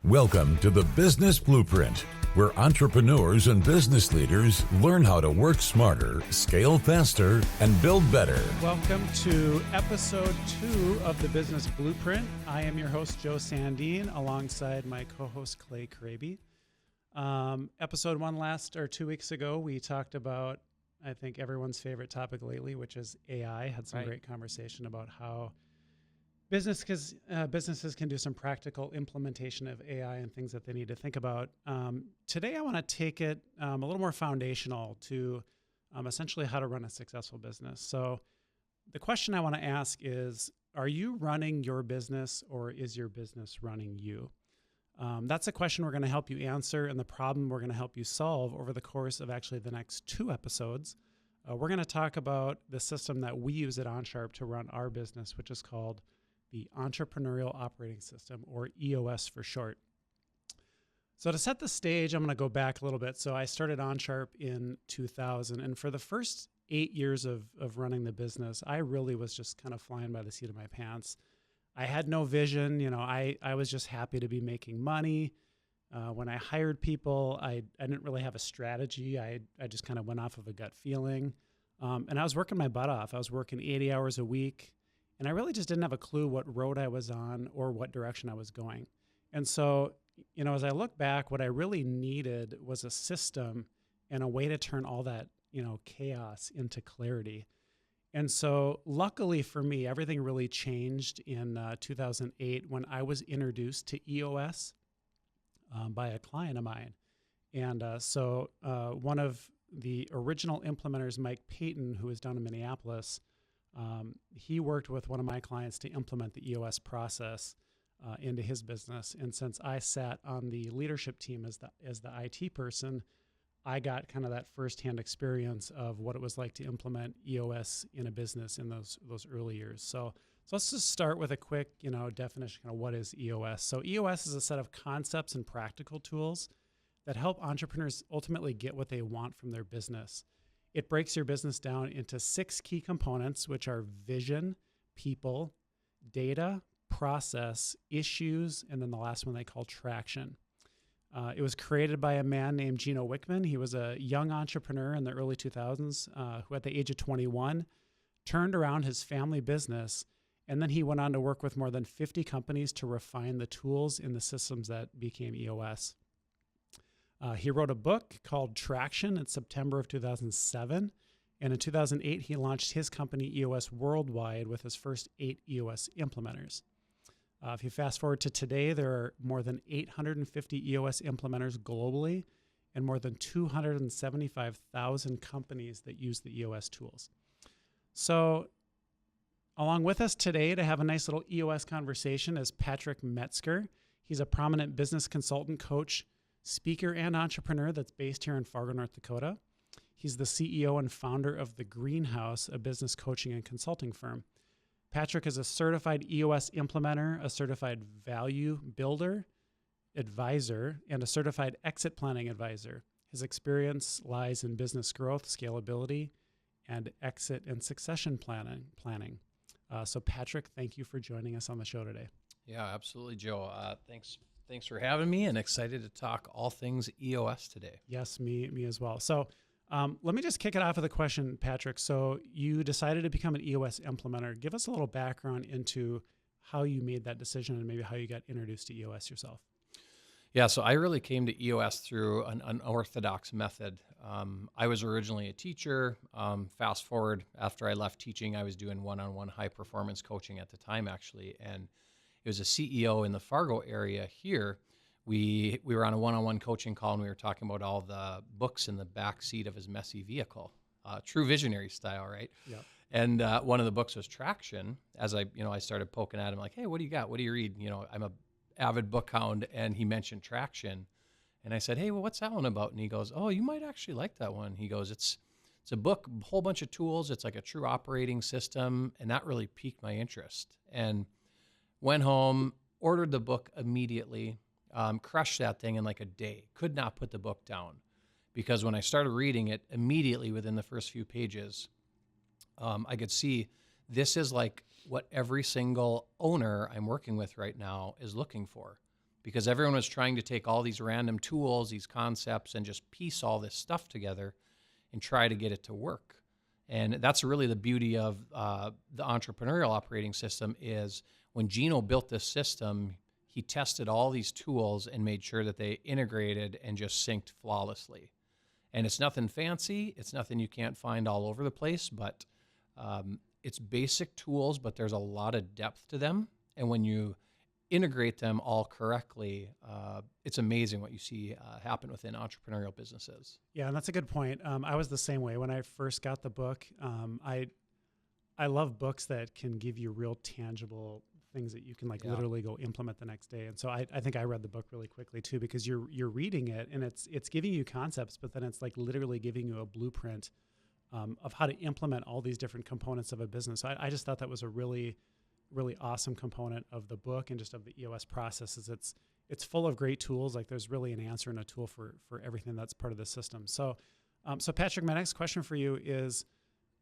Welcome to the Business Blueprint, where entrepreneurs and business leaders learn how to work smarter, scale faster, and build better. Welcome to episode 2 of the Business Blueprint. I am your host, Joe Sandine, alongside my co-host, Clay Kraby. Episode 1 2 weeks ago, we talked about, I think, everyone's favorite topic lately, which is AI. Had some great conversation about how businesses can do some practical implementation of AI and things that they need to think about. Today, I want to take it a little more foundational to essentially how to run a successful business. So the question I want to ask is, are you running your business or is your business running you? That's a question we're going to help you answer and the problem we're going to help you solve over the course of actually the next 2 episodes. We're going to talk about the system that we use at OnSharp to run our business, which is called the Entrepreneurial Operating System, or EOS for short. So to set the stage, I'm going to go back a little bit. So I started OnSharp in 2000, and for the first 8 years of running the business, I really was just kind of flying by the seat of my pants. I had no vision. I was just happy to be making money. When I hired people, I didn't really have a strategy. I just kind of went off of a gut feeling. And I was working my butt off. I was working 80 hours a week. And I really just didn't have a clue what road I was on or what direction I was going. And so, as I look back, what I really needed was a system and a way to turn all that, chaos into clarity. And so luckily for me, everything really changed in 2008 when I was introduced to EOS by a client of mine. And so one of the original implementers, Mike Payton, who was down in Minneapolis, he worked with one of my clients to implement the EOS process into his business. And since I sat on the leadership team as the IT person, I got kind of that firsthand experience of what it was like to implement EOS in a business in those early years. So let's just start with a quick, definition of what is EOS. So EOS is a set of concepts and practical tools that help entrepreneurs ultimately get what they want from their business. It breaks your business down into 6 key components, which are vision, people, data, process, issues, and then the last one they call traction. It was created by a man named Gino Wickman. He was a young entrepreneur in the early 2000s who at the age of 21 turned around his family business, and then he went on to work with more than 50 companies to refine the tools in the systems that became EOS. He wrote a book called Traction in September of 2007. And in 2008, he launched his company EOS worldwide with his first 8 EOS implementers. If you fast forward to today, there are more than 850 EOS implementers globally and more than 275,000 companies that use the EOS tools. So along with us today to have a nice little EOS conversation is Patrick Metzger. He's a prominent business consultant, coach, speaker, and entrepreneur that's based here in Fargo, North Dakota. He's the CEO and founder of The Greenhouse, a business coaching and consulting firm. Patrick is a certified EOS implementer, a certified value builder, advisor, and a certified exit planning advisor. His experience lies in business growth, scalability, and exit and succession planning. So Patrick, thank you for joining us on the show today. Yeah, absolutely, Joe. Thanks for having me, and excited to talk all things EOS today. Yes, me as well. So let me just kick it off with a question, Patrick. So you decided to become an EOS implementer. Give us a little background into how you made that decision and maybe how you got introduced to EOS yourself. Yeah, so I really came to EOS through an unorthodox method. I was originally a teacher. Fast forward, after I left teaching, I was doing one-on-one high-performance coaching at the time, actually, and it was a CEO in the Fargo area here. We were on a one-on-one coaching call, and we were talking about all the books in the back seat of his messy vehicle. True visionary style, right? Yep. And one of the books was Traction. As I started poking at him, like, hey, what do you got? What do you read? I'm a avid book hound, and he mentioned Traction. And I said, hey, well, what's that one about? And he goes, oh, you might actually like that one. He goes, it's a book, a whole bunch of tools. It's like a true operating system. And that really piqued my interest. And went home, ordered the book immediately, crushed that thing in like a day. Could not put the book down because when I started reading it, immediately within the first few pages, I could see this is like what every single owner I'm working with right now is looking for. because everyone was trying to take all these random tools, these concepts, and just piece all this stuff together and try to get it to work. And that's really the beauty of the entrepreneurial operating system is when Gino built this system, he tested all these tools and made sure that they integrated and just synced flawlessly. And it's nothing fancy. It's nothing you can't find all over the place, but it's basic tools, but there's a lot of depth to them. And when you integrate them all correctly, it's amazing what you see happen within entrepreneurial businesses. Yeah, and that's a good point. I was the same way when I first got the book. I love books that can give you real tangible things that you can literally go implement the next day. And so I think I read the book really quickly too, because you're reading it and it's giving you concepts, but then it's like literally giving you a blueprint of how to implement all these different components of a business. So I just thought that was a really awesome component of the book and just of the EOS process. Is it's full of great tools. Like there's really an answer and a tool for everything that's part of the system. So Patrick, my next question for you is,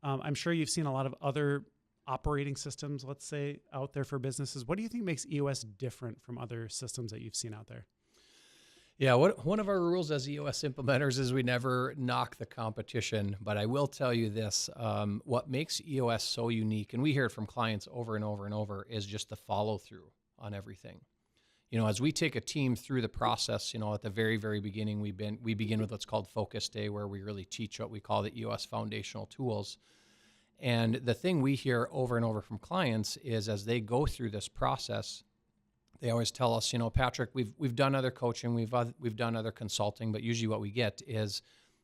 I'm sure you've seen a lot of other operating systems, let's say, out there for businesses. What do you think makes EOS different from other systems that you've seen out there? Yeah, one of our rules as EOS implementers is we never knock the competition, but I will tell you this, what makes EOS so unique, and we hear it from clients over and over and over, is just the follow through on everything. As we take a team through the process, at the very, very beginning, we begin with what's called Focus Day, where we really teach what we call the EOS foundational tools. And the thing we hear over and over from clients is as they go through this process, they always tell us, Patrick, we've done other coaching, we've done other consulting, but usually what we get is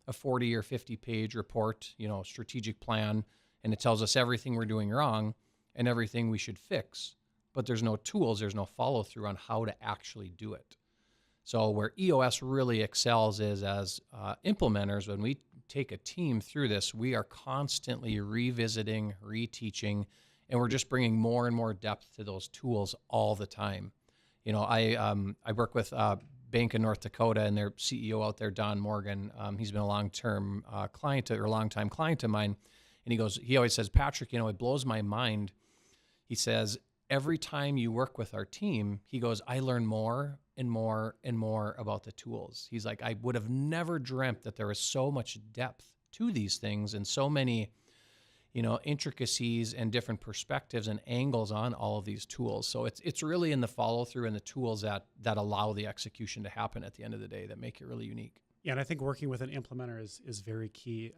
a 40 or 50 page report, strategic plan, and it tells us everything we're doing wrong and everything we should fix. But there's no tools, there's no follow through on how to actually do it. So where EOS really excels is as implementers, when we take a team through this, we are constantly revisiting, reteaching, and we're just bringing more and more depth to those tools all the time. I work with Bank in North Dakota and their CEO out there, Don Morgan. He's been a long-time client of mine, and he always says, Patrick, it blows my mind. He says, every time you work with our team, he goes, I learn more and more and more about the tools. He's like, I would have never dreamt that there was so much depth to these things and so many, intricacies and different perspectives and angles on all of these tools. So it's really in the follow through and the tools that allow the execution to happen at the end of the day that make it really unique. Yeah, and I think working with an implementer is very key.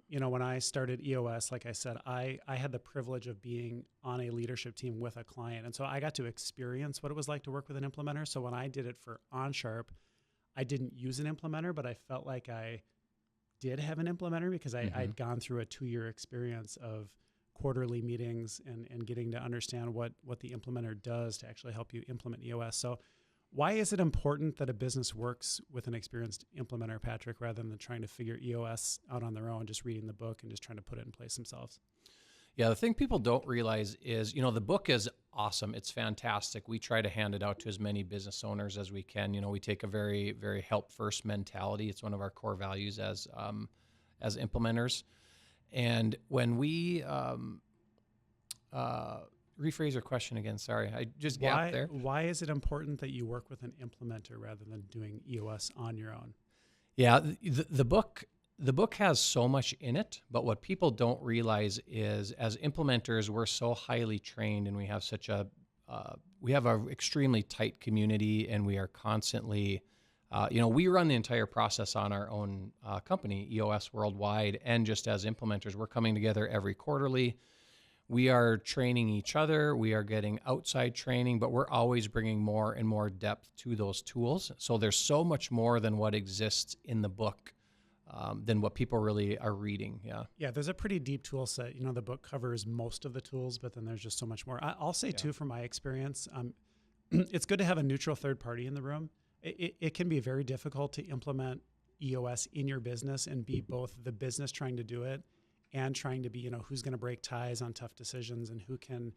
When I started EOS, like I said, I had the privilege of being on a leadership team with a client. And so I got to experience what it was like to work with an implementer. So when I did it for OnSharp, I didn't use an implementer, but I felt like I did have an implementer because I'd gone through a 2-year experience of quarterly meetings and getting to understand what the implementer does to actually help you implement EOS. So why is it important that a business works with an experienced implementer, Patrick, rather than trying to figure EOS out on their own, just reading the book and just trying to put it in place themselves? Yeah, the thing people don't realize is, the book is awesome. It's fantastic. We try to hand it out to as many business owners as we can. We take a very, very help-first mentality. It's one of our core values as implementers. And when we rephrase your question again. Sorry, I just gapped there. Why is it important that you work with an implementer rather than doing EOS on your own? Yeah, the book has so much in it, but what people don't realize is as implementers, we're so highly trained and we have we have an extremely tight community and we are constantly, we run the entire process on our own company, EOS Worldwide, and just as implementers, we're coming together every quarterly. We are training each other. We are getting outside training, but we're always bringing more and more depth to those tools. So there's so much more than what exists in the book than what people really are reading. Yeah, there's a pretty deep tool set. The book covers most of the tools, but then there's just so much more. I'll say too, from my experience, it's good to have a neutral third party in the room. It can be very difficult to implement EOS in your business and be both the business trying to do it and trying to be, who's going to break ties on tough decisions and who can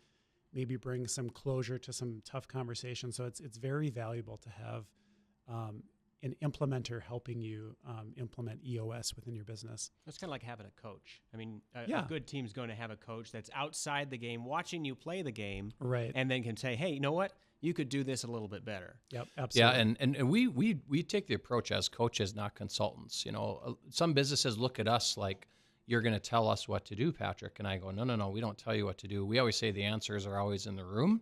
maybe bring some closure to some tough conversations. So it's very valuable to have an implementer helping you implement EOS within your business. It's kind of like having a coach. I mean, a good team's going to have a coach that's outside the game, watching you play the game, right? And then can say, hey, you know what? you could do this a little bit better. Yep, absolutely. Yeah, and we take the approach as coaches, not consultants. Some businesses look at us like, you're going to tell us what to do, Patrick. And I go, no, we don't tell you what to do. We always say the answers are always in the room.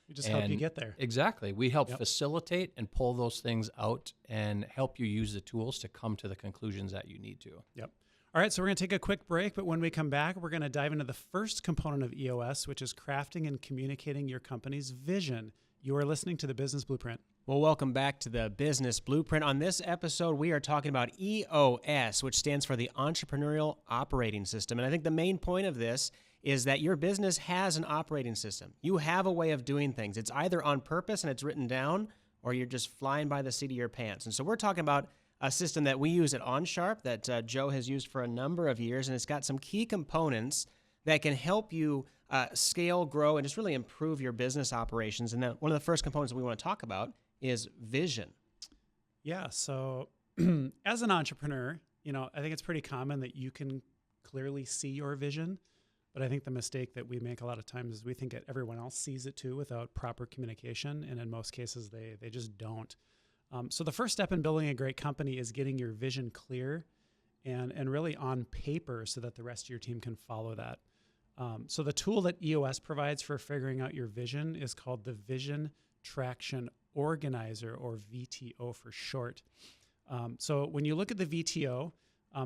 We just help you get there. Exactly. We help facilitate and pull those things out and help you use the tools to come to the conclusions that you need to. Yep. All right, so we're going to take a quick break, but when we come back, we're going to dive into the first component of EOS, which is crafting and communicating your company's vision. You are listening to the Business Blueprint. Well, welcome back to the Business Blueprint. On this episode, we are talking about EOS, which stands for the Entrepreneurial Operating System. And I think the main point of this is that your business has an operating system. You have a way of doing things. It's either on purpose and it's written down, or you're just flying by the seat of your pants. And so we're talking about a system that we use at OnSharp that Joe has used for a number of years, and it's got some key components that can help you scale, grow, and just really improve your business operations. And then one of the first components that we want to talk about is vision. Yeah, so as an entrepreneur, I think it's pretty common that you can clearly see your vision, but I think the mistake that we make a lot of times is we think that everyone else sees it too without proper communication, and in most cases they just don't. So the first step in building a great company is getting your vision clear and really on paper so that the rest of your team can follow that. So the tool that EOS provides for figuring out your vision is called the Vision Traction Organizer, or VTO for short. So when you look at the VTO,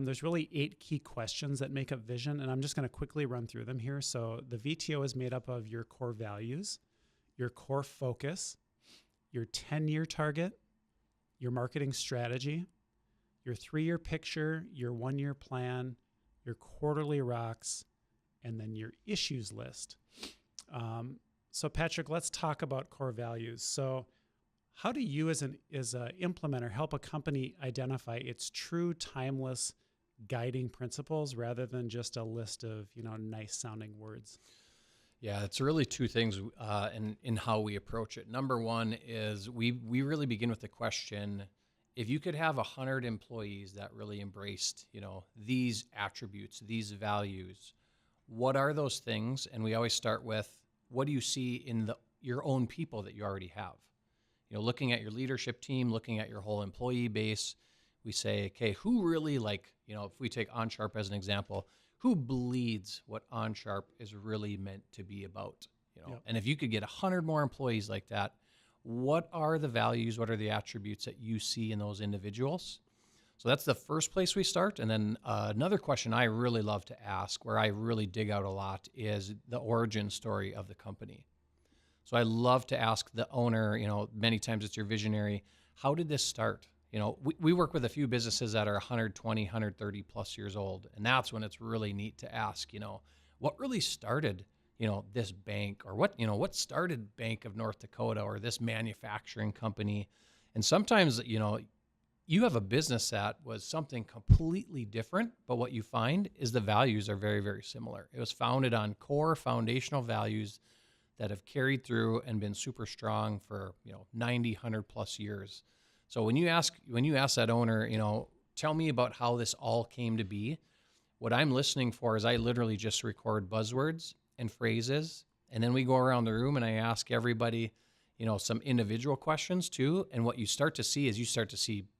there's really 8 key questions that make up vision, and I'm just going to quickly run through them here. So the VTO is made up of your core values, your core focus, your 10-year target, your marketing strategy, your 3-year picture, your 1-year plan, your quarterly rocks, and then your issues list. So Patrick, let's talk about core values. So how do you as an implementer help a company identify its true timeless guiding principles rather than just a list of, nice sounding words? Yeah, it's really 2 things in how we approach it. Number one is we really begin with the question, if you could have 100 employees that really embraced, these attributes, these values, what are those things? And we always start with, what do you see in your own people that you already have? Looking at your leadership team, looking at your whole employee base, we say, okay, who really if we take OnSharp as an example, who bleeds what OnSharp is really meant to be about? Yep. And if you could get 100 more employees like that, what are the values, what are the attributes that you see in those individuals? So that's the first place we start. And then another question I really love to ask, where I really dig out a lot, is the origin story of the company. So I love to ask the owner, many times it's your visionary, how did this start? We work with a few businesses that are 120, 130 plus years old. And that's when it's really neat to ask, what really started, this bank, or what started Bank of North Dakota, or this manufacturing company? And sometimes, you have a business that was something completely different, but what you find is the values are very, very similar. It was founded on core foundational values that have carried through and been super strong for 90, 100 plus years. So when you ask that owner, tell me about how this all came to be, what I'm listening for is I literally just record buzzwords and phrases, and then we go around the room and I ask everybody, some individual questions too. And what you start to see is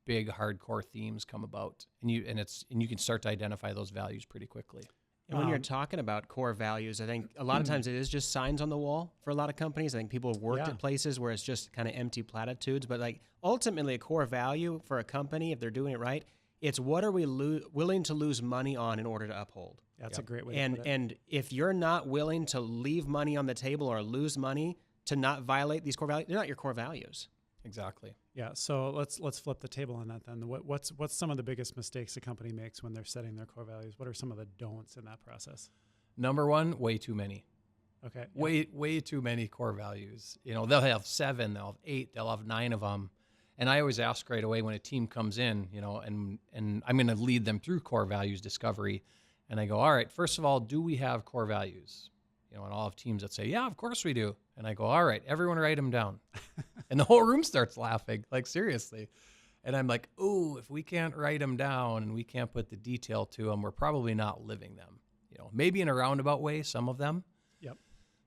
big hardcore themes come about, and you can start to identify those values pretty quickly. And when you're talking about core values, I think a lot of times it is just signs on the wall for a lot of companies. I think people have worked at places where it's just kind of empty platitudes, but ultimately a core value for a company, if they're doing it right, it's what are we willing to lose money on in order to uphold. That's a great way to put it. And if you're not willing to leave money on the table or lose money to not violate these core values, they're not your core values. Exactly. Yeah. So let's flip the table on that then. What's some of the biggest mistakes a company makes when they're setting their core values? What are some of the don'ts in that process? Number one, way too many. Okay. Way too many core values. They'll have 7, they'll have 8, they'll have 9 of them. And I always ask right away when a team comes in, and I'm going to lead them through core values discovery. And I go, all right, first of all, do we have core values? And I'll have teams that say, yeah, of course we do. And I go, all right, everyone write them down. And the whole room starts laughing, seriously. And I'm like, ooh, if we can't write them down and we can't put the detail to them, we're probably not living them. Maybe in a roundabout way, some of them. Yep.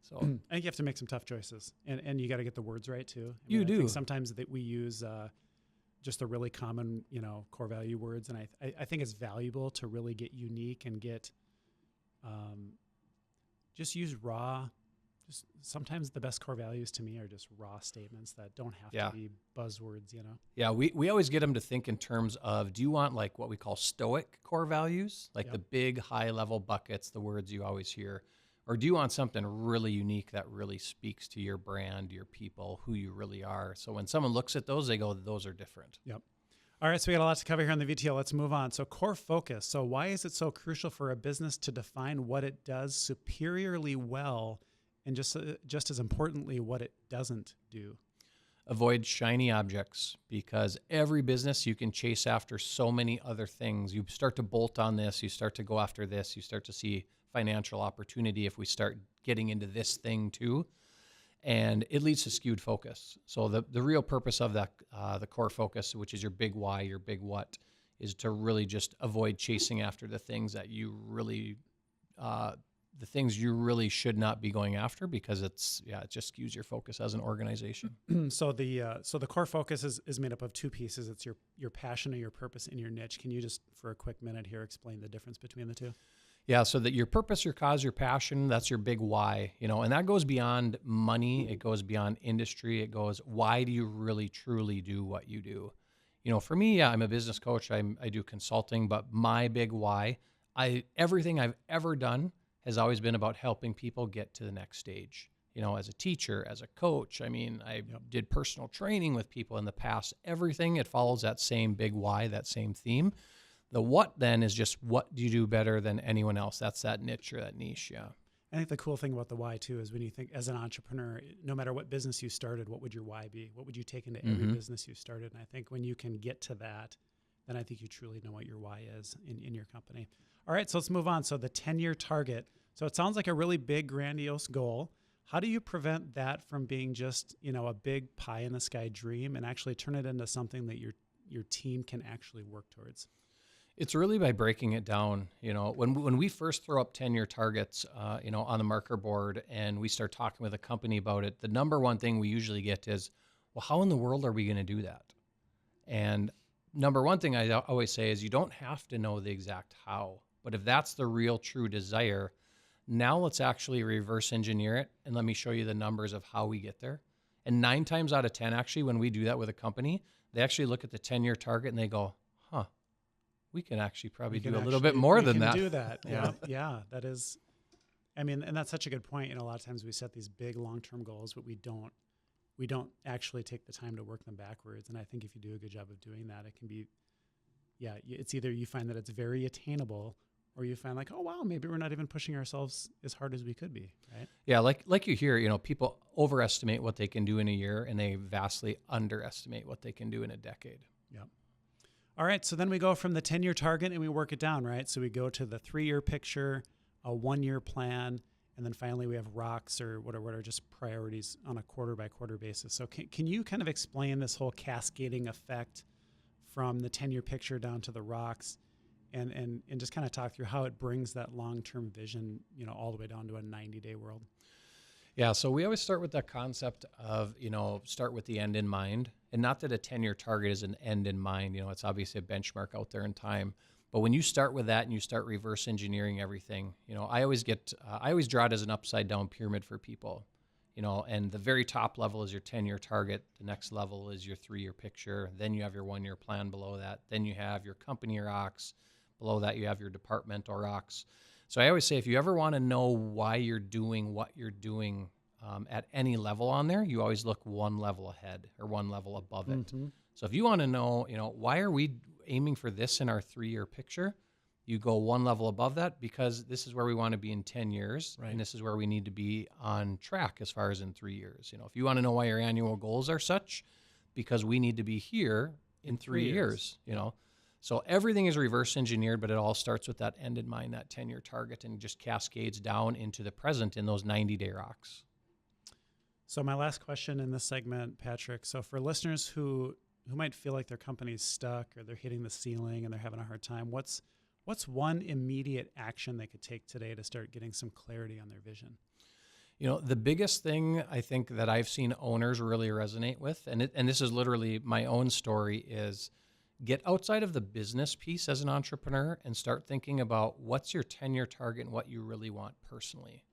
So I think you have to make some tough choices, and you got to get the words right too. I You I think do. sometimes that we use just the really common, core value words, and I think it's valuable to really get unique and get just use raw. Just sometimes the best core values to me are just raw statements that don't have Yeah. to be buzzwords. Yeah, we always get them to think in terms of, do you want like what we call stoic core values, like Yep. the big high level buckets, the words you always hear, or do you want something really unique that really speaks to your brand, your people, who you really are? So when someone looks at those, they go, those are different. Yep. All right, so we got a lot to cover here on the VTL. Let's move on. So core focus. So why is it so crucial for a business to define what it does superiorly well, and just as importantly, what it doesn't do? Avoid shiny objects, because every business you can chase after so many other things. You start to bolt on this, you start to go after this, you start to see financial opportunity if we start getting into this thing too. And it leads to skewed focus. So the real purpose of that, the core focus, which is your big why, your big what, is to really just avoid chasing after the things that you really, the things you really should not be going after, because it just skews your focus as an organization. So the core focus is made up of two pieces. It's your passion and your purpose in your niche. Can you just for a quick minute here explain the difference between the two? Yeah, so that your purpose, your cause, your passion, that's your big why, and that goes beyond money. It goes beyond industry. It goes, why do you really, truly do what you do? For me, yeah, I'm a business coach. I do consulting, but my big why, everything I've ever done has always been about helping people get to the next stage. As a teacher, as a coach, I did personal training with people in the past. Everything, it follows that same big why, that same theme. The what then is just, what do you do better than anyone else? That's that niche or that niche, yeah. I think the cool thing about the why too is when you think as an entrepreneur, no matter what business you started, what would your why be? What would you take into every business you started? And I think when you can get to that, then I think you truly know what your why is in your company. All right, so let's move on. So the 10-year target. So it sounds like a really big, grandiose goal. How do you prevent that from being just, a big pie in the sky dream and actually turn it into something that your team can actually work towards? It's really by breaking it down. When we first throw up 10-year targets, on the marker board, and we start talking with a company about it, the number one thing we usually get is, well, how in the world are we going to do that? And number one thing I always say is, you don't have to know the exact how, but if that's the real true desire, now let's actually reverse engineer it, and let me show you the numbers of how we get there. And 9 times out of 10, actually, when we do that with a company, they actually look at the 10-year target and they go, we can actually probably do a little bit more than that. We can do that. Yeah. That is, and that's such a good point. A lot of times we set these big long-term goals, but we don't actually take the time to work them backwards. And I think if you do a good job of doing that, it can be, it's either you find that it's very attainable, or you find like, oh, wow, maybe we're not even pushing ourselves as hard as we could be, right? Yeah, like you hear, people overestimate what they can do in a year, and they vastly underestimate what they can do in a decade. Yep. All right, so then we go from the 10-year target and we work it down, right? So we go to the 3-year picture, a 1-year plan, and then finally we have rocks, or what are just priorities on a quarter-by-quarter basis. So can you kind of explain this whole cascading effect from the 10-year picture down to the rocks, and just kind of talk through how it brings that long-term vision, all the way down to a 90-day world? Yeah, so we always start with that concept of, start with the end in mind. And not that a 10-year target is an end in mind, it's obviously a benchmark out there in time. But when you start with that and you start reverse engineering everything, I always draw it as an upside down pyramid for people, and the very top level is your 10-year target. The next level is your 3-year picture. Then you have your 1-year plan below that. Then you have your company rocks. Below that, you have your departmental rocks. So I always say, if you ever want to know why you're doing what you're doing at any level on there, you always look one level ahead or one level above it. So if you want to know, why are we aiming for this in our 3-year picture, you go one level above that, because this is where we want to be in 10 years, right, and this is where we need to be on track as far as in 3 years. If you want to know why your annual goals are such, because we need to be here in 3 years, So everything is reverse engineered, but it all starts with that end in mind, that 10-year target, and just cascades down into the present in those 90-day rocks. So my last question in this segment, Patrick, so for listeners who might feel like their company's stuck, or they're hitting the ceiling and they're having a hard time, what's one immediate action they could take today to start getting some clarity on their vision? The biggest thing I think that I've seen owners really resonate with, and this is literally my own story, is get outside of the business piece as an entrepreneur and start thinking about what's your 10-year target and what you really want personally.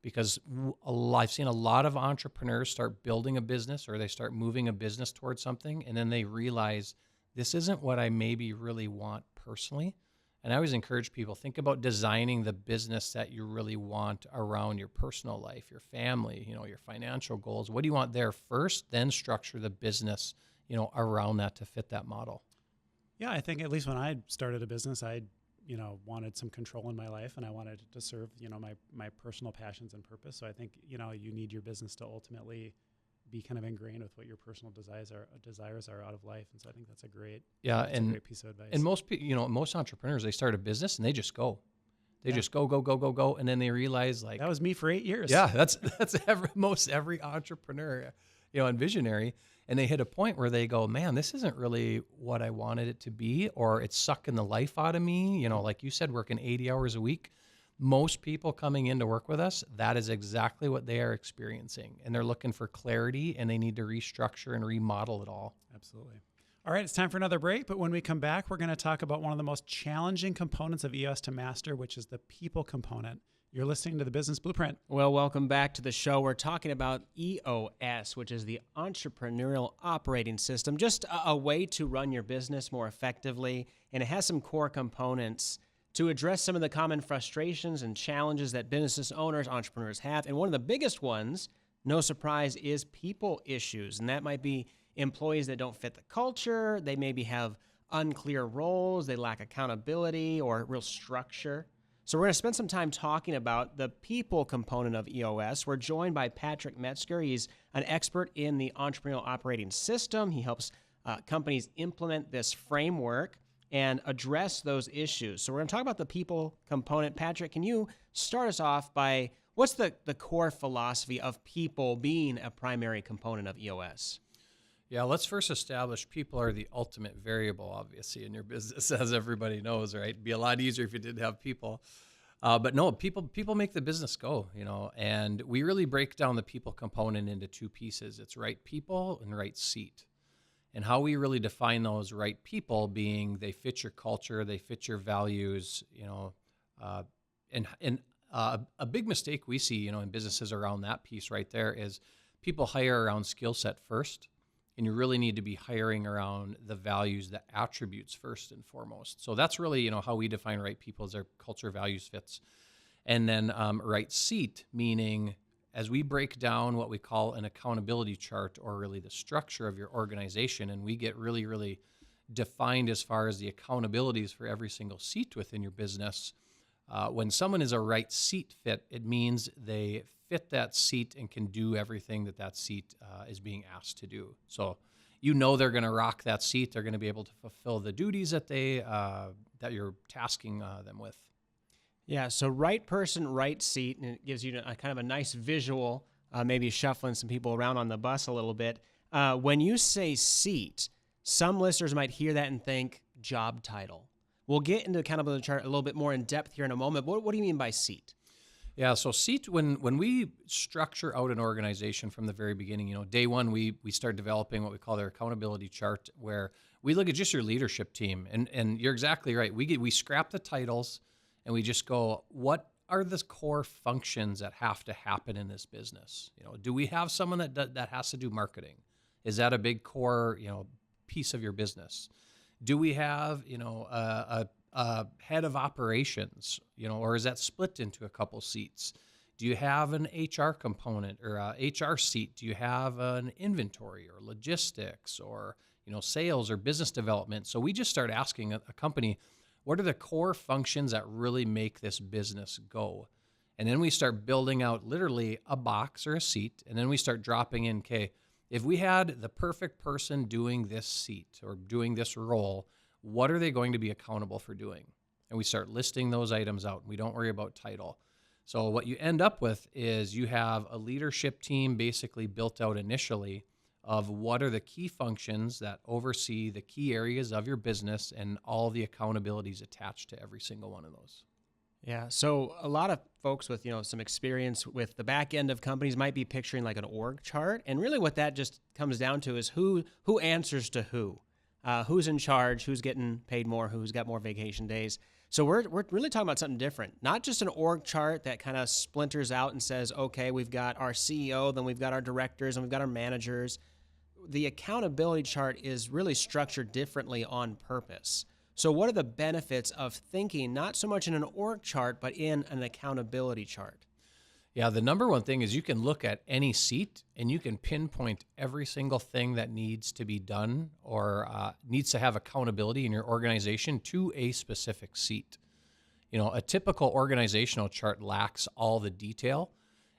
Because I've seen a lot of entrepreneurs start building a business, or they start moving a business towards something, and then they realize this isn't what I maybe really want personally. And I always encourage people, think about designing the business that you really want around your personal life, your family, your financial goals. What do you want there first? Then structure the business, around that to fit that model. Yeah, I think at least when I started a business, I wanted some control in my life, and I wanted it to serve, my personal passions and purpose. So I think, you need your business to ultimately be kind of ingrained with what your personal desires are out of life. And so I think that's a great, a great piece of advice. And most entrepreneurs, they start a business and they just go. They just go. And then they realize, like, that was me for 8 years. Yeah, that's every entrepreneur, and visionary. And they hit a point where they go, man, this isn't really what I wanted it to be, or it's sucking the life out of me. Like you said, working 80 hours a week. Most people coming in to work with us, that is exactly what they are experiencing. And they're looking for clarity, and they need to restructure and remodel it all. Absolutely. All right, it's time for another break. But when we come back, we're going to talk about one of the most challenging components of EOS to master, which is the people component. You're listening to the Business Blueprint. Well, welcome back to the show. We're talking about EOS, which is the Entrepreneurial Operating System, just a way to run your business more effectively. And it has some core components to address some of the common frustrations and challenges that business owners, entrepreneurs have. And one of the biggest ones, no surprise, is people issues. And that might be employees that don't fit the culture. They maybe have unclear roles. They lack accountability or real structure. So we're going to spend some time talking about the people component of EOS. We're joined by Patrick Metzger. He's an expert in the Entrepreneurial Operating System. He helps companies implement this framework and address those issues. So we're going to talk about the people component. Patrick, can you start us off by what's the core philosophy of people being a primary component of EOS? Yeah, let's first establish people are the ultimate variable, obviously, in your business, as everybody knows, right? It'd be a lot easier if you didn't have people. But no, people make the business go, and we really break down the people component into two pieces. It's right people and right seat. And how we really define those right people being they fit your culture, they fit your values, and a big mistake we see, in businesses around that piece right there is people hire around skill set first, and you really need to be hiring around the values, the attributes first and foremost. So that's really, how we define right people as their culture, values, fits. And then right seat, meaning as we break down what we call an accountability chart, or really the structure of your organization, and we get really, really defined as far as the accountabilities for every single seat within your business. When someone is a right seat fit, it means they fit that seat and can do everything that seat is being asked to do. So they're going to rock that seat. They're going to be able to fulfill the duties that that you're tasking them with. Yeah, so right person, right seat, and it gives you a kind of a nice visual, maybe shuffling some people around on the bus a little bit. When you say seat, some listeners might hear that and think job title. We'll get into kind of the chart a little bit more in depth here in a moment. What do you mean by seat? Yeah, so seat, when we structure out an organization from the very beginning, day one, we start developing what we call their accountability chart, where we look at just your leadership team. And you're exactly right. We scrap the titles, and we just go, what are the core functions that have to happen in this business? Do we have someone that has to do marketing? Is that a big core, piece of your business? Do we have, a head of operations, or is that split into a couple seats? Do you have an HR component or a HR seat? Do you have an inventory or logistics or, sales or business development? So we just start asking a company, what are the core functions that really make this business go? And then we start building out literally a box or a seat. And then we start dropping in, okay, if we had the perfect person doing this seat or doing this role, what are they going to be accountable for doing? And we start listing those items out. We don't worry about title. So what you end up with is you have a leadership team basically built out initially of what are the key functions that oversee the key areas of your business and all the accountabilities attached to every single one of those. Yeah. So a lot of folks with, some experience with the back end of companies might be picturing like an org chart. And really what that just comes down to is who answers to who, who's in charge, who's getting paid more, who's got more vacation days. So we're really talking about something different, not just an org chart that kind of splinters out and says, okay, we've got our CEO, then we've got our directors, and we've got our managers. The accountability chart is really structured differently on purpose. So what are the benefits of thinking not so much in an org chart, but in an accountability chart? Yeah, the number one thing is you can look at any seat and you can pinpoint every single thing that needs to be done or needs to have accountability in your organization to a specific seat. A typical organizational chart lacks all the detail,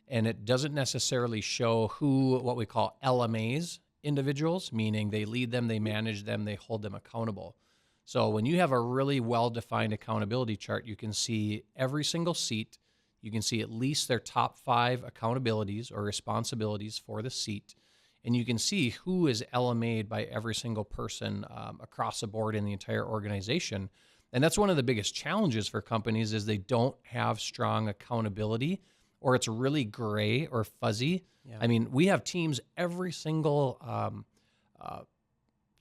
and it doesn't necessarily show what we call LMAs, individuals, meaning they lead them, they manage them, they hold them accountable. So when you have a really well-defined accountability chart, you can see every single seat. You can see at least their top 5 accountabilities or responsibilities for the seat. And you can see who is LMA'd by every single person across the board in the entire organization. And that's one of the biggest challenges for companies is they don't have strong accountability, or it's really gray or fuzzy. Yeah. I mean, we have teams, every single,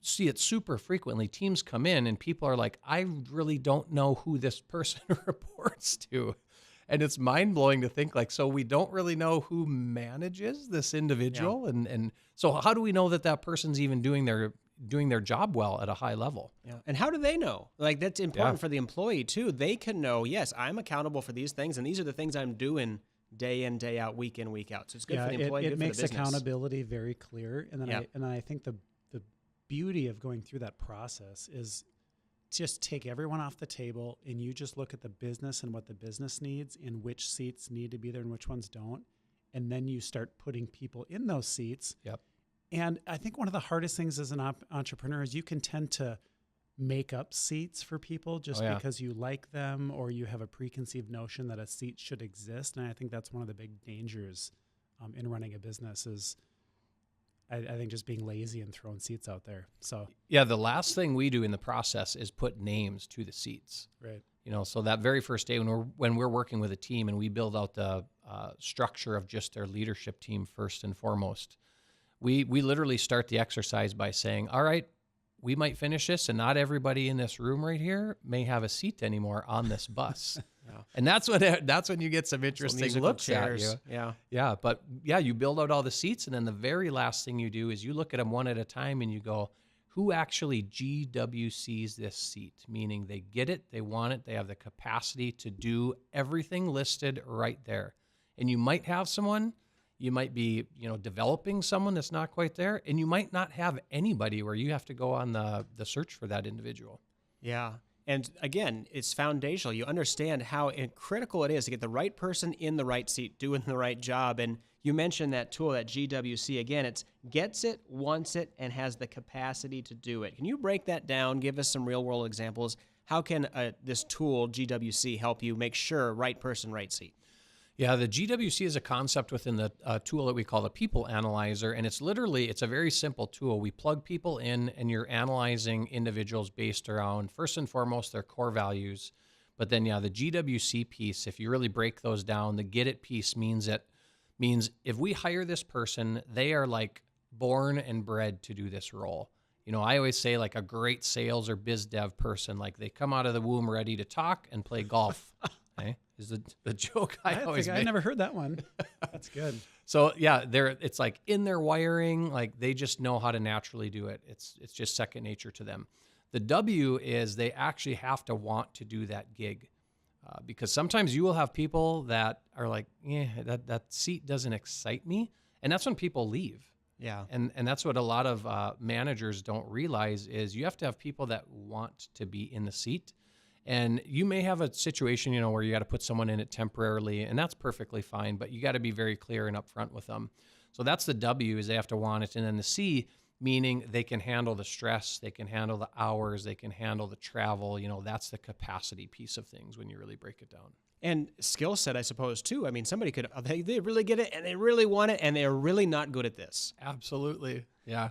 see it super frequently. Teams come in and people are like, I really don't know who this person reports to. And it's mind-blowing to think like, so we don't really know who manages this individual. Yeah. And so how do we know that person's even doing their job well at a high level? Yeah. And how do they know? Like, that's important for the employee too. They can know, yes, I'm accountable for these things, and these are the things I'm doing day in, day out, week in, week out. So it's good for the employee, it makes accountability very clear. And then I think the beauty of going through that process is just take everyone off the table and you just look at the business and what the business needs and which seats need to be there and which ones don't. And then you start putting people in those seats. Yep. And I think one of the hardest things as an entrepreneur is you can tend to make up seats for people just because you like them or you have a preconceived notion that a seat should exist. And I think that's one of the big dangers in running a business is I think just being lazy and throwing seats out there. So yeah, the last thing we do in the process is put names to the seats. Right. So that very first day when we're working with a team and we build out the structure of just their leadership team first and foremost, we literally start the exercise by saying, all right, we might finish this and not everybody in this room right here may have a seat anymore on this bus. And that's when you get some interesting looks at you. Yeah. But you build out all the seats, and then the very last thing you do is you look at them one at a time and you go, who actually GWCs this seat? Meaning they get it, they want it, they have the capacity to do everything listed right there. And you might have someone, you might be, developing someone that's not quite there, and you might not have anybody where you have to go on the search for that individual. Yeah. And again, it's foundational. You understand how critical it is to get the right person in the right seat, doing the right job. And you mentioned that tool, that GWC. Again, it's gets it, wants it, and has the capacity to do it. Can you break that down? Give us some real-world examples. How can this tool, GWC, help you make sure right person, right seat? Yeah, the GWC is a concept within the tool that we call the People Analyzer, and it's a very simple tool. We plug people in, and you're analyzing individuals based around, first and foremost, their core values. But then, the GWC piece, if you really break those down, the get it piece means if we hire this person, they are like born and bred to do this role. I always say like a great sales or biz dev person, like they come out of the womb ready to talk and play golf. Okay? Is the joke I always make. I never heard that one. That's good. So it's like in their wiring, like they just know how to naturally do it. It's just second nature to them. The W is they actually have to want to do that gig, because sometimes you will have people that are like, that seat doesn't excite me, and that's when people leave. Yeah, and that's what a lot of managers don't realize is you have to have people that want to be in the seat. And you may have a situation, where you got to put someone in it temporarily, and that's perfectly fine, but you got to be very clear and upfront with them. So that's the W, is they have to want it. And then the C, meaning they can handle the stress, they can handle the hours, they can handle the travel. That's the capacity piece of things when you really break it down. And skill set, I suppose, too. I mean, somebody could, they really get it and they really want it and they're really not good at this. Absolutely. Yeah.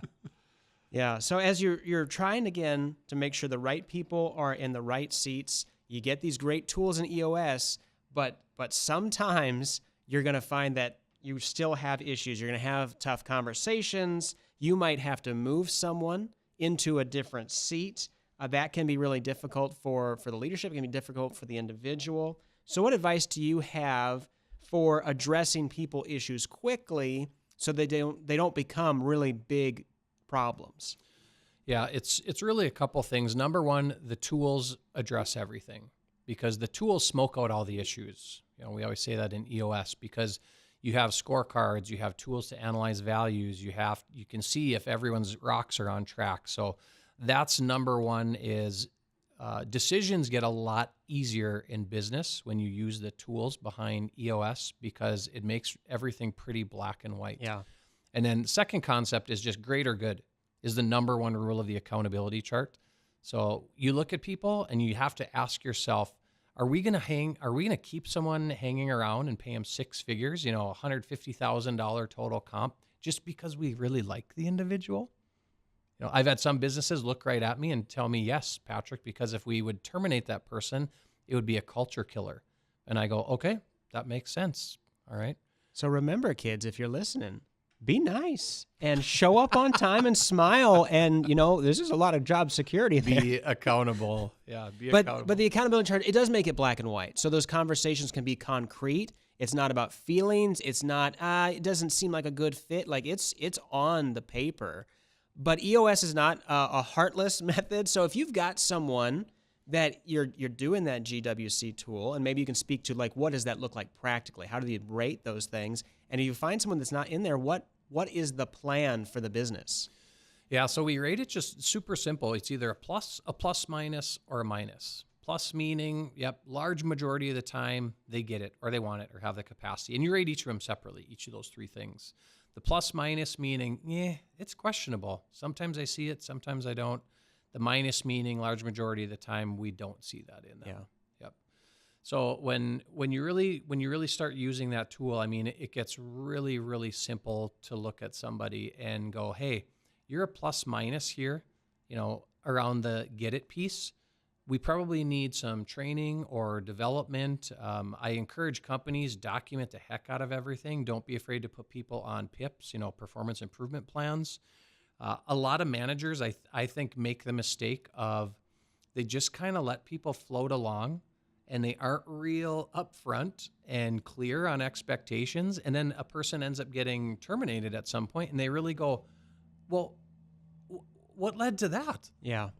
Yeah. So as you're trying again to make sure the right people are in the right seats, You get these great tools in EOS, but sometimes you're going to find that you still have issues. You're going to have tough conversations. You might have to move someone into a different seat. That can be really difficult for the leadership. It can be difficult for the individual. So what advice do you have for addressing people issues quickly so they don't become really big problems? Yeah, it's really a couple things. Number one, the tools address everything because the tools smoke out all the issues. We always say that in EOS because you have scorecards, you have tools to analyze values, you can see if everyone's rocks are on track. So that's number one is decisions get a lot easier in business when you use the tools behind EOS because it makes everything pretty black and white. Yeah. And then second concept is just greater good is the number one rule of the accountability chart. So you look at people and you have to ask yourself, are we going to keep someone hanging around and pay them six figures, $150,000 total comp just because we really like the individual? I've had some businesses look right at me and tell me, yes, Patrick, because if we would terminate that person, it would be a culture killer. And I go, okay, that makes sense. All right. So remember, kids, if you're listening, be nice and show up on time and smile. And, there's just a lot of job security there. Be accountable. Yeah, accountable. But the accountability chart, it does make it black and white. So those conversations can be concrete. It's not about feelings. It's not, it doesn't seem like a good fit. Like it's on the paper. But EOS is not a heartless method. So if you've got someone that you're doing that GWC tool, and maybe you can speak to like, what does that look like practically? How do you rate those things? And if you find someone that's not in there, what is the plan for the business? Yeah, so we rate it just super simple. It's either a plus minus, or a minus. Plus meaning, large majority of the time they get it or they want it or have the capacity. And you rate each of them separately, each of those three things. The plus minus meaning, it's questionable. Sometimes I see it, sometimes I don't. The minus meaning large majority of the time we don't see that in them. Yeah. Yep. So when you really start using that tool, I mean, it gets really, really simple to look at somebody and go, hey, you're a plus minus here, around the get it piece. We probably need some training or development. I encourage companies, document the heck out of everything. Don't be afraid to put people on PIPs, performance improvement plans. A lot of managers, I think, make the mistake of they just kind of let people float along and they aren't real upfront and clear on expectations. And then a person ends up getting terminated at some point and they really go, well, what led to that? Yeah.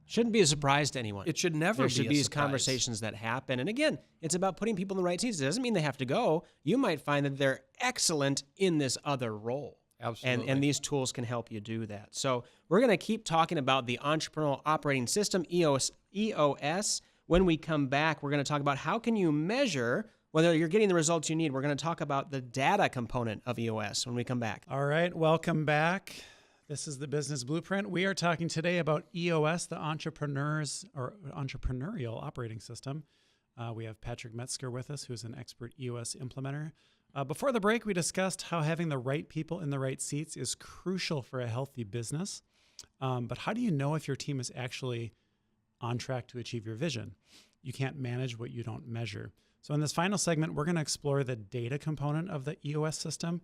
Shouldn't be a surprise to anyone. It should never be a surprise. There should be these conversations that happen. And again, it's about putting people in the right seats. It doesn't mean they have to go. You might find that they're excellent in this other role. Absolutely. And these tools can help you do that. So we're going to keep talking about the Entrepreneurial Operating System, EOS. When we come back, we're going to talk about how can you measure whether you're getting the results you need. We're going to talk about the data component of EOS when we come back. All right, welcome back. This is the Business Blueprint. We are talking today about EOS, the Entrepreneurial Operating System. We have Patrick Metzger with us, who's an expert EOS implementer. Before the break, we discussed how having the right people in the right seats is crucial for a healthy business. But how do you know if your team is actually on track to achieve your vision? You can't manage what you don't measure. So in this final segment, we're going to explore the data component of the EOS system.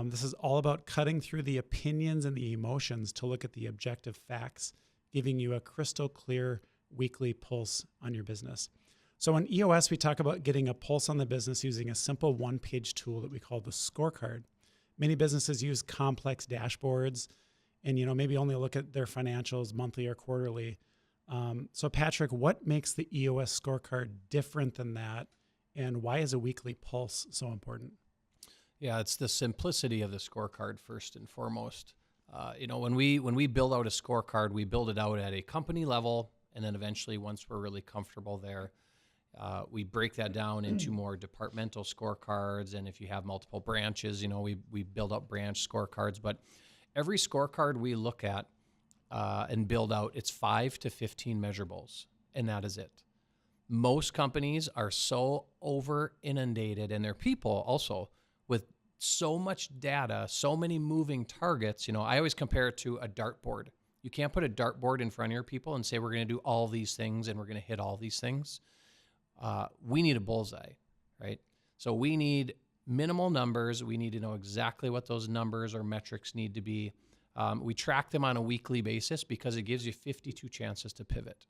This is all about cutting through the opinions and the emotions to look at the objective facts, giving you a crystal clear weekly pulse on your business. So in EOS, we talk about getting a pulse on the business using a simple one-page tool that we call the scorecard. Many businesses use complex dashboards and maybe only look at their financials monthly or quarterly. So Patrick, what makes the EOS scorecard different than that, and why is a weekly pulse so important? Yeah, it's the simplicity of the scorecard first and foremost. When we build out a scorecard, we build it out at a company level, and then eventually, once we're really comfortable there, we break that down into more departmental scorecards. And if you have multiple branches, we build up branch scorecards. But every scorecard we look at and build out, it's 5 to 15 measurables, and that is it. Most companies are so over inundated, and their people also, with so much data, so many moving targets. I always compare it to a dartboard. You can't put a dartboard in front of your people and say, we're going to do all these things and we're going to hit all these things. we need a bullseye, right? So we need minimal numbers. We need to know exactly what those numbers or metrics need to be. We track them on a weekly basis because it gives you 52 chances to pivot.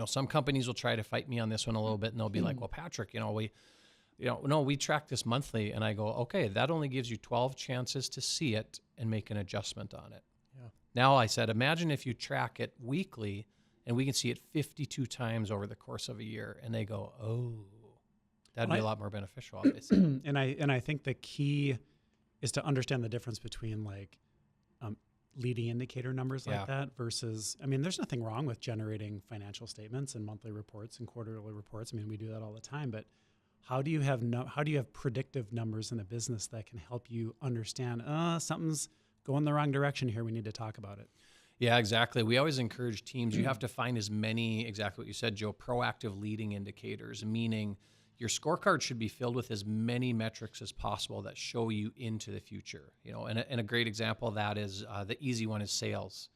Some companies will try to fight me on this one a little bit, and they'll be like, well, Patrick, we track this monthly. And I go, okay, that only gives you 12 chances to see it and make an adjustment on it. Yeah. Now I said, imagine if you track it weekly and we can see it 52 times over the course of a year. And they go, oh, that'd be a lot more beneficial, obviously. And I think the key is to understand the difference between leading indicator numbers like that versus, there's nothing wrong with generating financial statements and monthly reports and quarterly reports. We do that all the time, but how do you have predictive numbers in a business that can help you understand, something's going the wrong direction here. We need to talk about it. Yeah, exactly. We always encourage teams, you have to find as many, exactly what you said, Joe, proactive leading indicators, meaning your scorecard should be filled with as many metrics as possible that show you into the future. And a great example of that is the easy one is sales.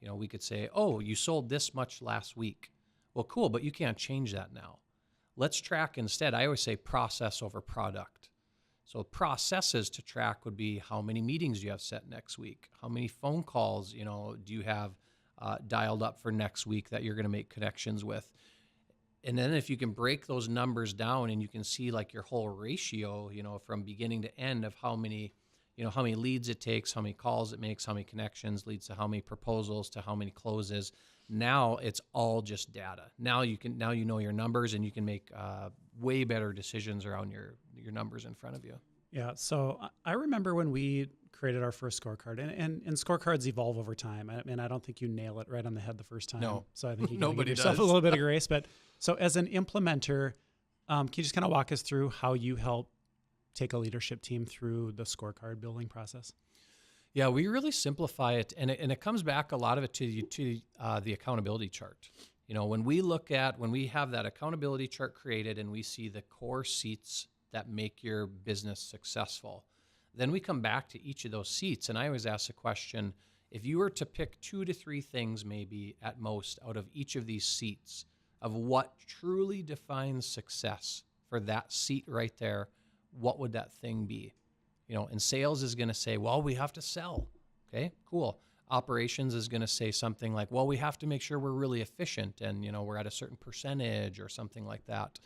We could say, oh, you sold this much last week. Well, cool, but you can't change that now. Let's track instead. I always say process over product. So processes to track would be how many meetings you have set next week, how many phone calls do you have dialed up for next week that you're going to make connections with. And then if you can break those numbers down and you can see your whole ratio, from beginning to end of how many leads it takes, how many calls it makes, how many connections leads to how many proposals to how many closes. Now it's all just data. Now you know your numbers and you can make way better decisions around your numbers in front of you. Yeah. So I remember when we created our first scorecard, and scorecards evolve over time. I don't think you nail it right on the head the first time. No. So I think you Nobody give yourself does. a little bit of grace. But so as an implementer, can you just kind of walk us through how you help take a leadership team through the scorecard building process? Yeah, we really simplify it, and it comes back a lot of it to the accountability chart. When we have that accountability chart created and we see the core seats that make your business successful, then we come back to each of those seats. And I always ask the question, if you were to pick 2 to 3 things maybe at most out of each of these seats of what truly defines success for that seat right there, what would that thing be? And sales is going to say, well, we have to sell. Okay, cool. Operations is going to say something like, well, we have to make sure we're really efficient and, we're at a certain percentage or something like that.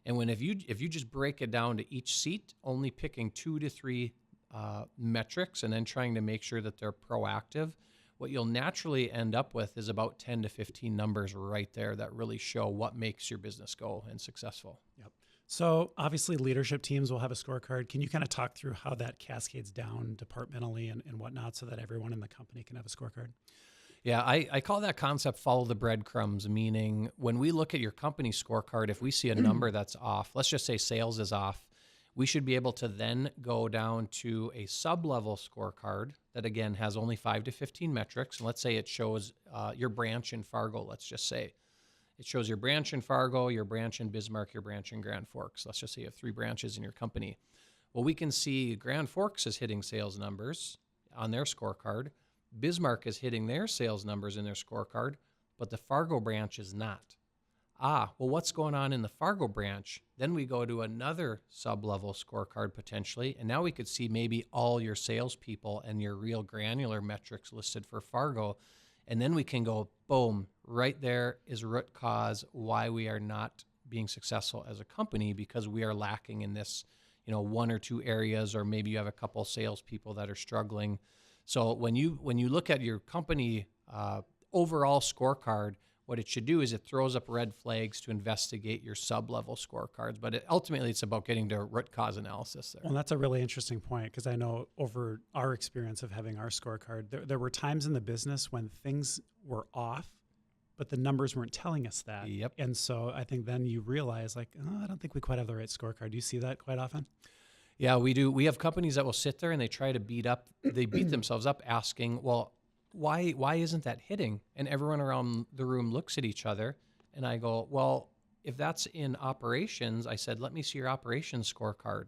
And if you just break it down to each seat, only picking 2 to 3 metrics and then trying to make sure that they're proactive, what you'll naturally end up with is about 10 to 15 numbers right there that really show what makes your business go and successful. Yep. So obviously leadership teams will have a scorecard. Can you kind of talk through how that cascades down departmentally and whatnot so that everyone in the company can have a scorecard? Yeah, I call that concept follow the breadcrumbs, meaning when we look at your company scorecard, if we see a number that's off, let's just say sales is off, we should be able to then go down to a sub-level scorecard that, again, has only 5 to 15 metrics. And let's say it shows your branch in Fargo, let's just say. It shows your branch in Fargo, your branch in Bismarck, your branch in Grand Forks. Let's just say you have 3 branches in your company. Well, we can see Grand Forks is hitting sales numbers on their scorecard. Bismarck is hitting their sales numbers in their scorecard, but the Fargo branch is not. Well, what's going on in the Fargo branch? Then we go to another sub-level scorecard potentially, and now we could see maybe all your salespeople and your real granular metrics listed for Fargo. And then we can go, boom, right there is root cause why we are not being successful as a company because we are lacking in this, 1 or 2 areas, or maybe you have a couple salespeople that are struggling. So when you look at your company overall scorecard, what it should do is it throws up red flags to investigate your sub-level scorecards. But ultimately, it's about getting to root cause analysis there. Well, that's a really interesting point because I know over our experience of having our scorecard, there were times in the business when things were off, but the numbers weren't telling us that. Yep. And so I think then you realize I don't think we quite have the right scorecard. Do you see that quite often? Yeah, we do. We have companies that will sit there and they try to beat themselves up asking, well, why isn't that hitting? And everyone around the room looks at each other and I go, well, if that's in operations, I said, let me see your operations scorecard.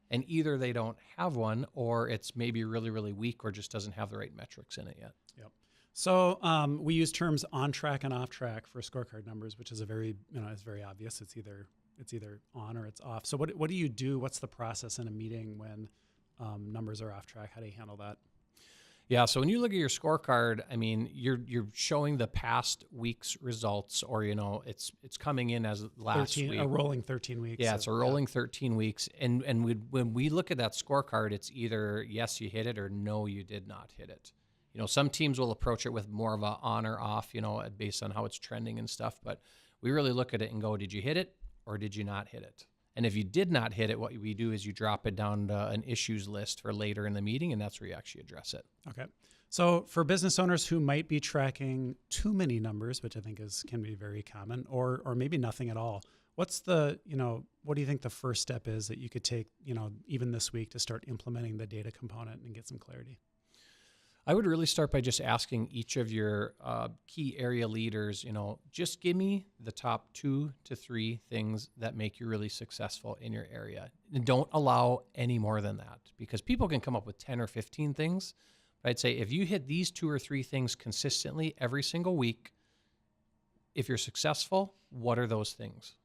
And either they don't have one or it's maybe really, really weak or just doesn't have the right metrics in it yet. Yep. So we use terms on track and off track for scorecard numbers, which is it's very obvious. It's either it's either on or it's off. So what do you do? What's the process in a meeting when numbers are off track? How do you handle that? Yeah, so when you look at your scorecard, I mean, you're showing the past week's results, or it's coming in as last week. A rolling 13 weeks. Yeah, it's a rolling 13 weeks, and when we look at that scorecard, it's either yes, you hit it, or no, you did not hit it. Some teams will approach it with more of a on or off, based on how it's trending and stuff. But we really look at it and go, did you hit it or did you not hit it? And if you did not hit it, what we do is you drop it down to an issues list for later in the meeting, and that's where you actually address it. Okay. So for business owners who might be tracking too many numbers, which I think can be very common, or maybe nothing at all, what's what do you think the first step is that you could take, even this week to start implementing the data component and get some clarity? I would really start by just asking each of your key area leaders, just give me the top 2 to 3 things that make you really successful in your area. And don't allow any more than that, because people can come up with 10 or 15 things. But I'd say if you hit these 2 or 3 things consistently every single week, if you're successful, what are those things?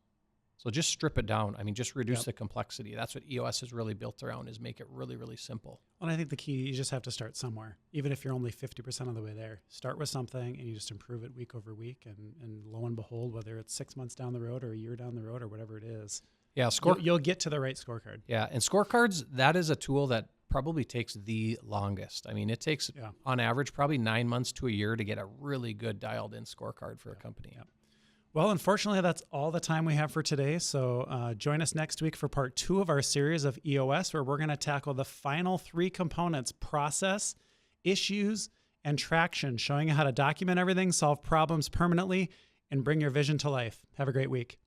So just strip it down. I mean, just reduce the complexity. That's what EOS is really built around, is make it really, really simple. Well, I think the key, you just have to start somewhere. Even if you're only 50% of the way there, start with something and you just improve it week over week. And lo and behold, whether it's 6 months down the road or a year down the road or whatever it is, you'll get to the right scorecard. Yeah, and scorecards, that is a tool that probably takes the longest. I mean, it takes, on average, probably 9 months to a year to get a really good dialed-in scorecard for a company. Yeah. Well, unfortunately, that's all the time we have for today. So join us next week for part 2 of our series of EOS, where we're going to tackle the final 3 components: process, issues, and traction, showing you how to document everything, solve problems permanently, and bring your vision to life. Have a great week.